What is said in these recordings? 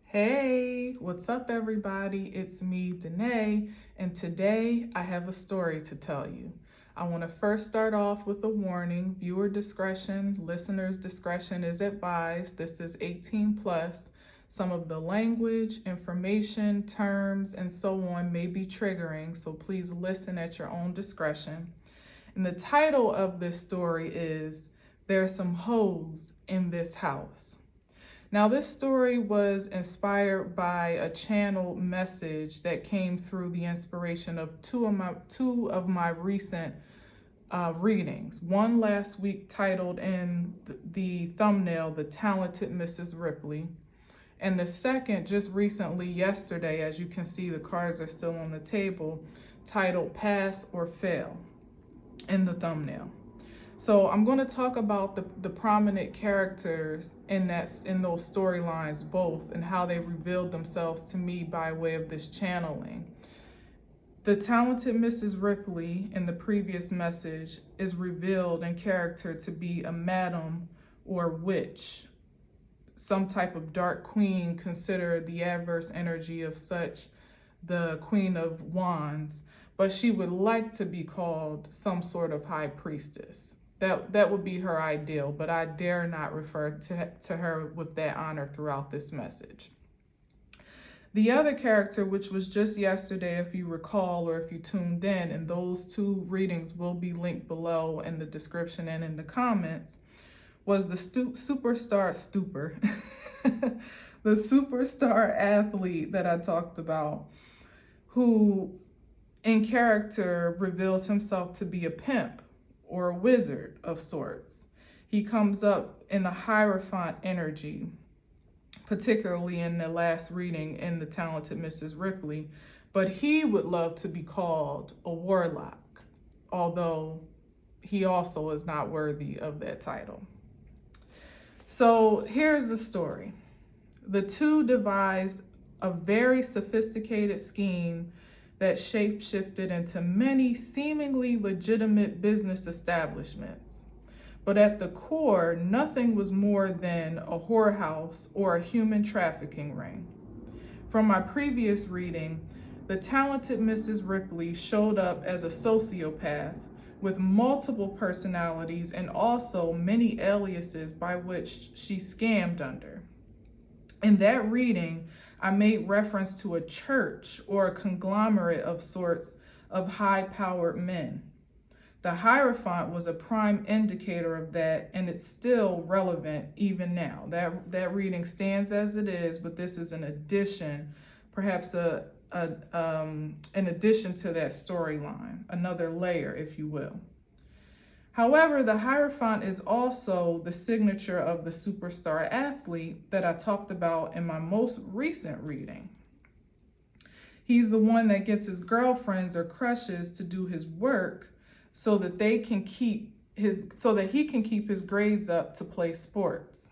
Hey, what's up, everybody? It's me, Danae, and today I have a story to tell you. I want to first start off with a warning. Viewer discretion, listeners' discretion is advised. This is 18 plus. Some of the language, information, terms, and so on may be triggering, so please listen at your own discretion. And the title of this story is There's Some Hoes in This House. Now, this story was inspired by a channeled message that came through the inspiration of two of my recent readings. One last week titled in the thumbnail, "The Talented Mrs. Ripley," and the second just recently, yesterday, as you can see, the cards are still on the table, titled "Pass or Fail" in the thumbnail. So I'm going to talk about the prominent characters in those storylines both, and how they revealed themselves to me by way of this channeling. The talented Mrs. Ripley in the previous message is revealed in character to be a madam or witch, some type of dark queen, considered the adverse energy of such the Queen of Wands, but she would like to be called some sort of high priestess. That would be her ideal, but I dare not refer to her with that honor throughout this message. The other character, which was just yesterday, if you recall, or if you tuned in, and those two readings will be linked below in the description and in the comments, was the superstar stupor, the superstar athlete that I talked about, who in character reveals himself to be a pimp or a wizard of sorts. He comes up in the Hierophant energy, particularly in the last reading in the talented Mrs. Ripley, but he would love to be called a warlock, although he also is not worthy of that title. So here's the story. The two devised a very sophisticated scheme that shapeshifted into many seemingly legitimate business establishments. But at the core, nothing was more than a whorehouse or a human trafficking ring. From my previous reading, the talented Mrs. Ripley showed up as a sociopath with multiple personalities and also many aliases by which she scammed under. In that reading, I made reference to a church or a conglomerate of sorts of high-powered men. The Hierophant was a prime indicator of that, and it's still relevant even now. That reading stands as it is, but this is an addition, perhaps an addition to that storyline, another layer, if you will. However, the Hierophant is also the signature of the superstar athlete that I talked about in my most recent reading. He's the one that gets his girlfriends or crushes to do his work so that he can keep his grades up to play sports.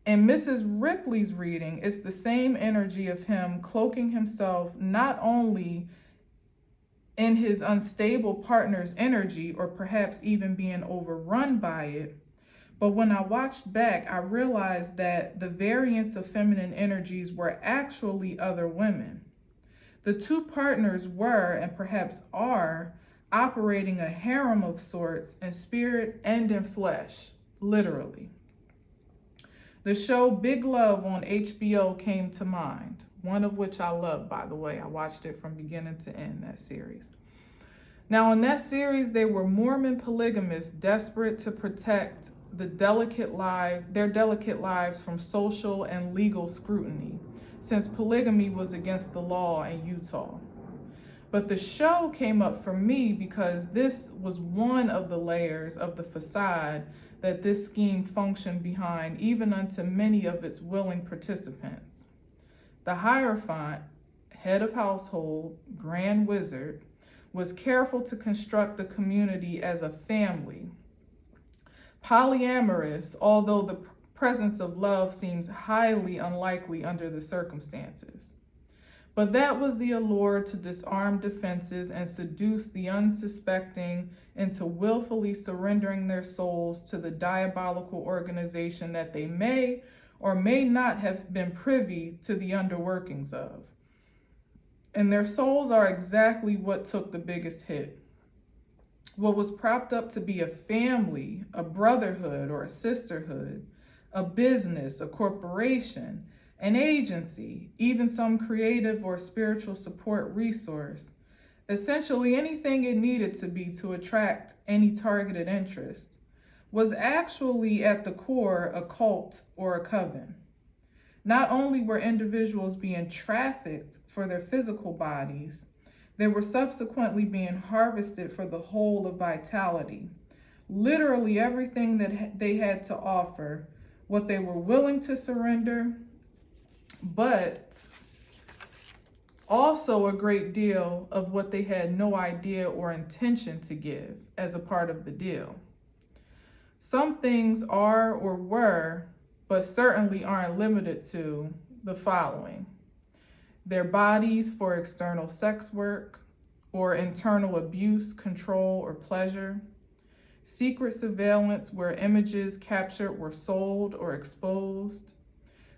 In Mrs. Ripley's reading, it's the same energy of him cloaking himself not only in his unstable partner's energy, or perhaps even being overrun by it. But when I watched back, I realized that the variants of feminine energies were actually other women. The two partners were, and perhaps are, operating a harem of sorts in spirit and in flesh, literally. The show Big Love on HBO came to mind, one of which I love, by the way. I watched it from beginning to end, that series. Now, in that series, they were Mormon polygamists desperate to protect their delicate lives from social and legal scrutiny, since polygamy was against the law in Utah. But the show came up for me because this was one of the layers of the facade that this scheme functioned behind, even unto many of its willing participants. The Hierophant, head of household, grand wizard, was careful to construct the community as a family. Polyamorous, although the presence of love seems highly unlikely under the circumstances. But that was the allure to disarm defenses and seduce the unsuspecting into willfully surrendering their souls to the diabolical organization that they may or may not have been privy to the underworkings of. And their souls are exactly what took the biggest hit. What was propped up to be a family, a brotherhood, or a sisterhood, a business, a corporation, an agency, even some creative or spiritual support resource, essentially anything it needed to be to attract any targeted interest, was actually at the core a cult or a coven. Not only were individuals being trafficked for their physical bodies, they were subsequently being harvested for the whole of vitality. Literally everything that they had to offer, what they were willing to surrender, but also a great deal of what they had no idea or intention to give as a part of the deal. Some things are or were, but certainly aren't limited to, the following: their bodies for external sex work or internal abuse, control, or pleasure; secret surveillance where images captured were sold or exposed;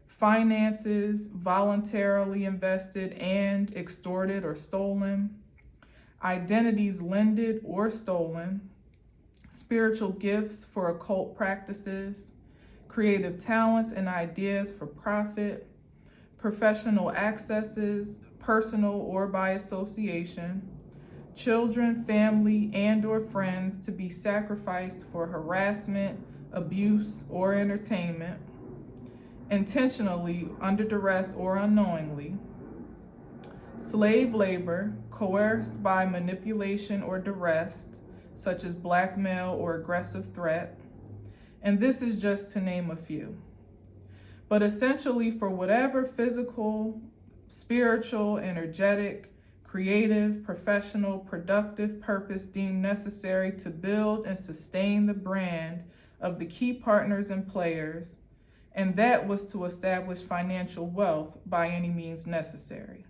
finances voluntarily invested and extorted or stolen; identities lended or stolen; spiritual gifts for occult practices; creative talents and ideas for profit; professional accesses, personal or by association; children, family, and or friends to be sacrificed for harassment, abuse, or entertainment, intentionally, under duress, or unknowingly; slave labor, coerced by manipulation or duress, such as blackmail or aggressive threat. And this is just to name a few. But essentially, for whatever physical, spiritual, energetic, creative, professional, productive purpose deemed necessary to build and sustain the brand of the key partners and players, and that was to establish financial wealth by any means necessary.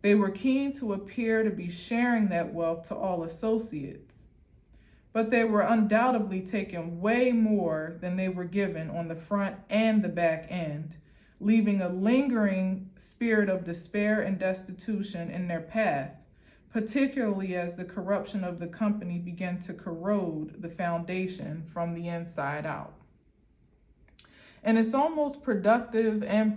They were keen to appear to be sharing that wealth to all associates, but they were undoubtedly taking way more than they were given on the front and the back end, leaving a lingering spirit of despair and destitution in their path, particularly as the corruption of the company began to corrode the foundation from the inside out. And it's almost productive and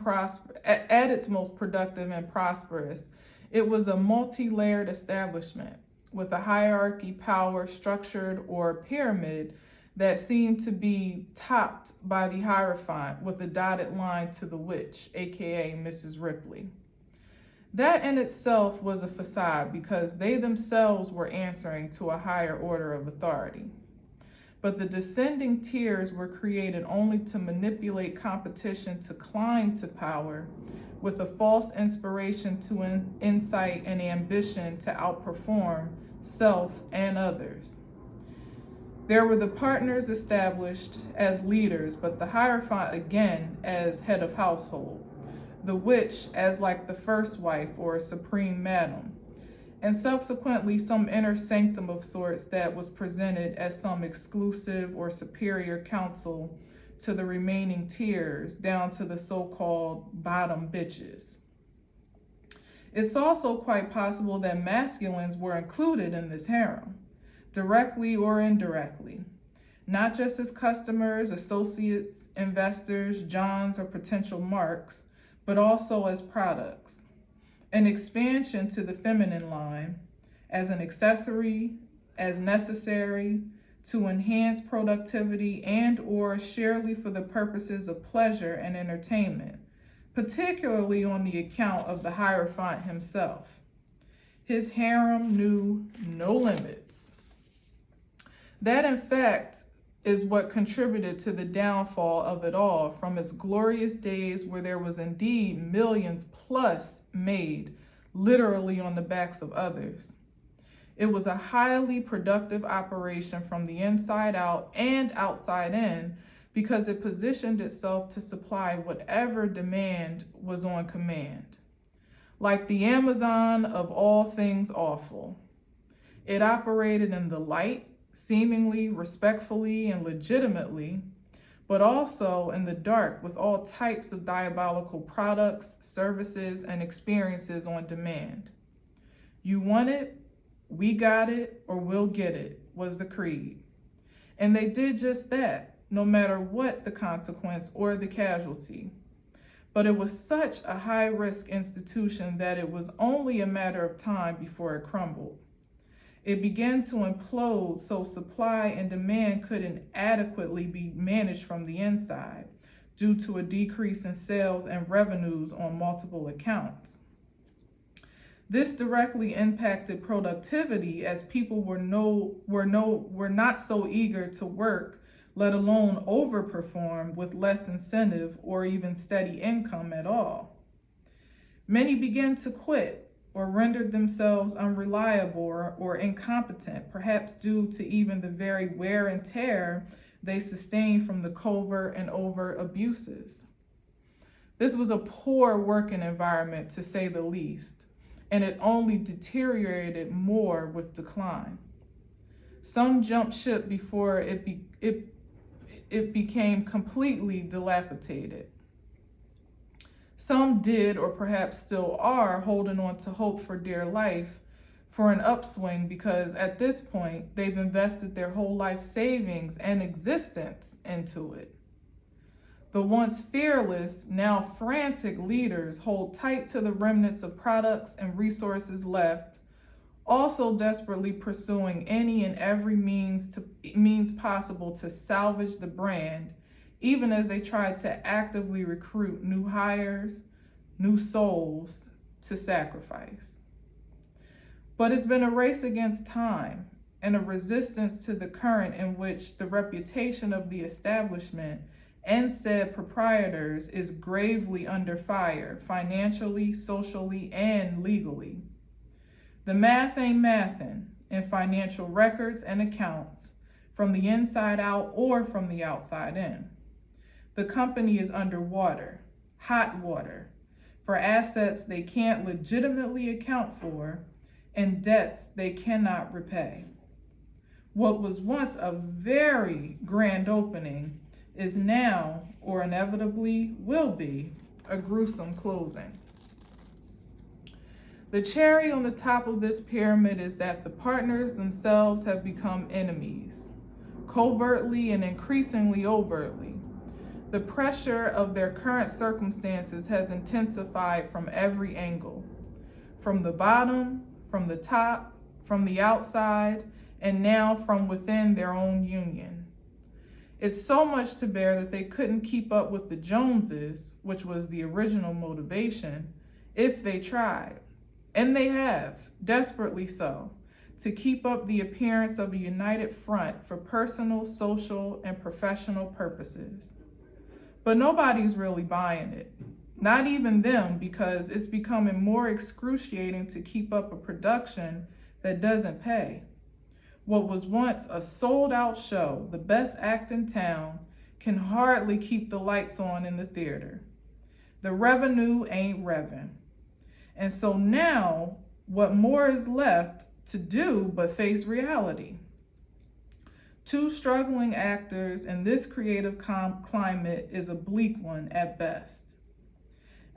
at its most productive and prosperous, it was a multi-layered establishment with a hierarchy, power, structured, or pyramid that seemed to be topped by the Hierophant with a dotted line to the witch, aka Mrs. Ripley. That in itself was a facade because they themselves were answering to a higher order of authority. But the descending tiers were created only to manipulate competition to climb to power with a false inspiration to insight and ambition to outperform self and others. There were the partners established as leaders, but the Hierophant again as head of household, the witch as like the first wife or a supreme madam, and subsequently some inner sanctum of sorts that was presented as some exclusive or superior counsel to the remaining tiers, down to the so-called bottom bitches. It's also quite possible that masculines were included in this harem, directly or indirectly, not just as customers, associates, investors, Johns, or potential marks, but also as products. An expansion to the feminine line as an accessory, as necessary, to enhance productivity and or surely for the purposes of pleasure and entertainment, particularly on the account of the Hierophant himself. His harem knew no limits. That, in fact, is what contributed to the downfall of it all from its glorious days where there was indeed millions plus made literally on the backs of others. It was a highly productive operation from the inside out and outside in because it positioned itself to supply whatever demand was on command. Like the Amazon of all things awful, it operated in the light, seemingly, respectfully, and legitimately, but also in the dark with all types of diabolical products, services, and experiences on demand. You want it, we got it, or we'll get it, was the creed. And they did just that, no matter what the consequence or the casualty. But it was such a high-risk institution that it was only a matter of time before it crumbled. It began to implode, so supply and demand couldn't adequately be managed from the inside due to a decrease in sales and revenues on multiple accounts. This directly impacted productivity as people were not so eager to work, let alone overperform with less incentive or even steady income at all. Many began to quit or rendered themselves unreliable or incompetent, perhaps due to even the very wear and tear they sustained from the covert and overt abuses. This was a poor working environment, to say the least, and it only deteriorated more with decline. Some jumped ship before it became completely dilapidated. Some did, or perhaps still are, holding on to hope for dear life for an upswing because at this point they've invested their whole life savings and existence into it. The once fearless, now frantic leaders hold tight to the remnants of products and resources left, also desperately pursuing any and every means possible to salvage the brand, even as they try to actively recruit new hires, new souls to sacrifice. But it's been a race against time and a resistance to the current in which the reputation of the establishment and said proprietors is gravely under fire, financially, socially, and legally. The math ain't mathin' in financial records and accounts, from the inside out or from the outside in. The company is underwater, hot water, for assets they can't legitimately account for and debts they cannot repay. What was once a very grand opening is now, or inevitably will be, a gruesome closing. The cherry on the top of this pyramid is that the partners themselves have become enemies, covertly and increasingly overtly. The pressure of their current circumstances has intensified from every angle, from the bottom, from the top, from the outside, and now from within their own union. It's so much to bear that they couldn't keep up with the Joneses, which was the original motivation, if they tried. And they have, desperately so, to keep up the appearance of a united front for personal, social, and professional purposes. But nobody's really buying it. Not even them, because it's becoming more excruciating to keep up a production that doesn't pay. What was once a sold-out show, the best act in town, can hardly keep the lights on in the theater. The revenue ain't revving. And so now, what more is left to do but face reality? Two struggling actors in this creative climate is a bleak one at best.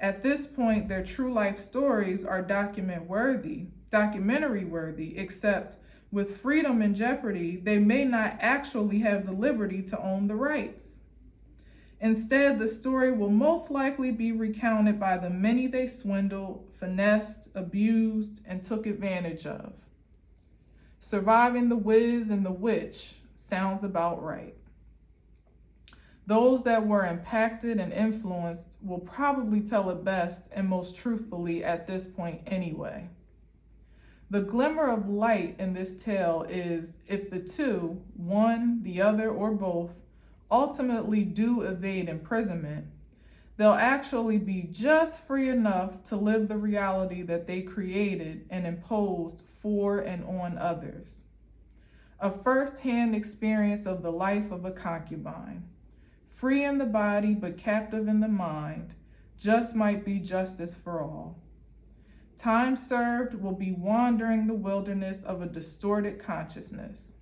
At this point, their true life stories are documentary worthy, except with freedom in jeopardy, they may not actually have the liberty to own the rights. Instead, the story will most likely be recounted by the many they swindled, finessed, abused, and took advantage of. Surviving the whiz and the witch sounds about right. Those that were impacted and influenced will probably tell it best and most truthfully at this point anyway. The glimmer of light in this tale is if the two, one, the other, or both, ultimately do evade imprisonment, they'll actually be just free enough to live the reality that they created and imposed for and on others. A first-hand experience of the life of a concubine, free in the body but captive in the mind, just might be justice for all. Time served will be wandering the wilderness of a distorted consciousness.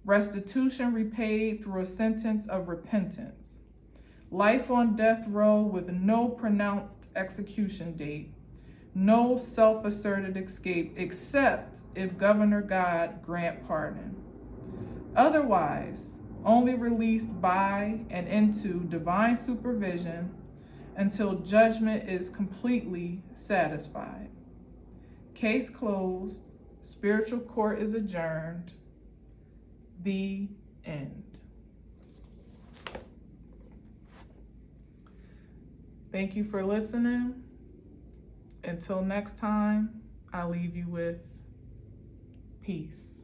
restitution repaid through a sentence of repentance, life on death row with no pronounced execution date, no self-asserted escape except if Governor God grant pardon. Otherwise, only released by and into divine supervision until judgment is completely satisfied. Case closed. Spiritual court is adjourned. The end. Thank you for listening. Until next time, I leave you with peace.